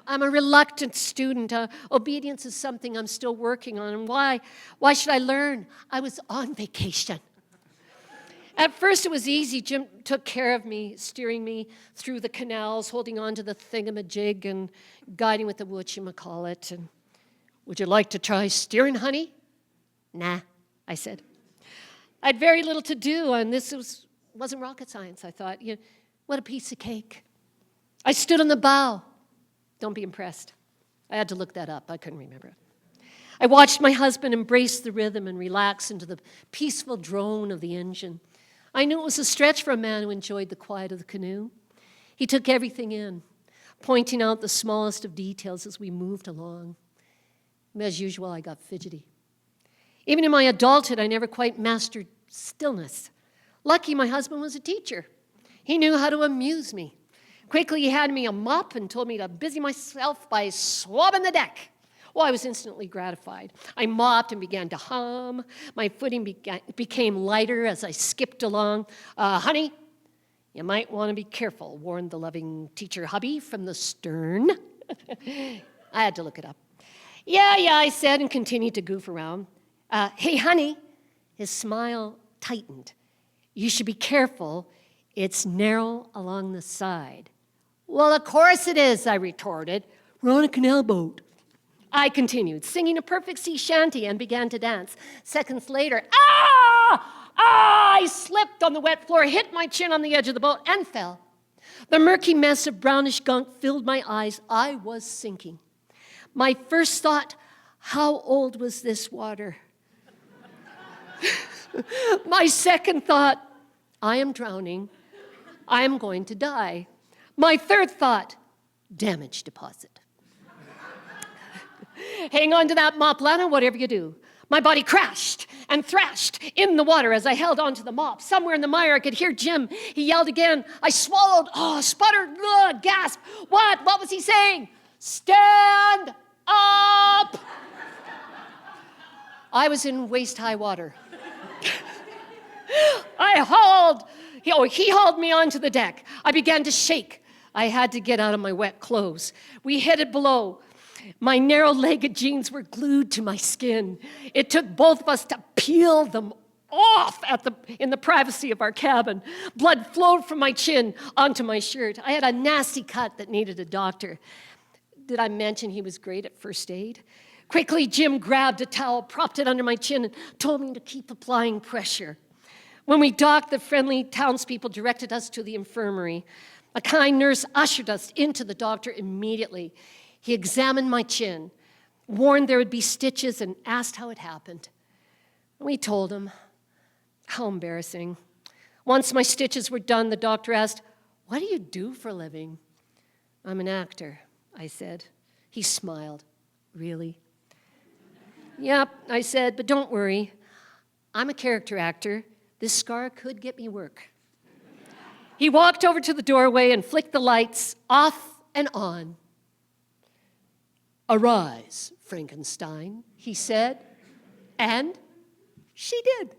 I'm a reluctant student. Obedience is something I'm still working on. And why? Why should I learn? I was on vacation. At first, it was easy. Jim took care of me, steering me through the canals, holding on to the thingamajig and guiding with the whatchamacallit. And, would you like to try steering, honey? Nah, I said. I had very little to do, and this wasn't rocket science, I thought. What a piece of cake. I stood on the bow. Don't be impressed. I had to look that up. I couldn't remember it. I watched my husband embrace the rhythm and relax into the peaceful drone of the engine. I knew it was a stretch for a man who enjoyed the quiet of the canoe. He took everything in, pointing out the smallest of details as we moved along. As usual, I got fidgety. Even in my adulthood, I never quite mastered stillness. Lucky my husband was a teacher. He knew how to amuse me. Quickly, he handed me a mop and told me to busy myself by swabbing the deck. Well, I was instantly gratified. I mopped and began to hum. My footing became lighter as I skipped along. Honey, you might want to be careful, warned the loving teacher hubby from the stern. I had to look it up. Yeah, I said, and continued to goof around. Hey, honey, his smile tightened. You should be careful. It's narrow along the side. Well, of course it is, I retorted. We're on a canal boat. I continued, singing a perfect sea shanty, and began to dance. Seconds later, I slipped on the wet floor, hit my chin on the edge of the boat, and fell. The murky mess of brownish gunk filled my eyes. I was sinking. My first thought, how old was this water? My second thought, I am drowning. I am going to die. My third thought, damage deposit. Hang on to that mop, Lana, whatever you do. My body crashed and thrashed in the water as I held onto the mop. Somewhere in the mire, I could hear Jim. He yelled again. I swallowed, sputtered, gasped. What? What was he saying? Stand up! I was in waist-high water. He hauled me onto the deck. I began to shake. I had to get out of my wet clothes. We headed below. My narrow-legged jeans were glued to my skin. It took both of us to peel them off in the privacy of our cabin. Blood flowed from my chin onto my shirt. I had a nasty cut that needed a doctor. Did I mention he was great at first aid? Quickly, Jim grabbed a towel, propped it under my chin, and told me to keep applying pressure. When we docked, the friendly townspeople directed us to the infirmary. A kind nurse ushered us into the doctor immediately. He examined my chin, warned there would be stitches, and asked how it happened. We told him. How embarrassing. Once my stitches were done, the doctor asked, "What do you do for a living?" "I'm an actor," I said. He smiled. "Really?" "Yep," I said, "but don't worry. I'm a character actor. This scar could get me work." He walked over to the doorway and flicked the lights off and on. "Arise, Frankenstein," he said. And she did.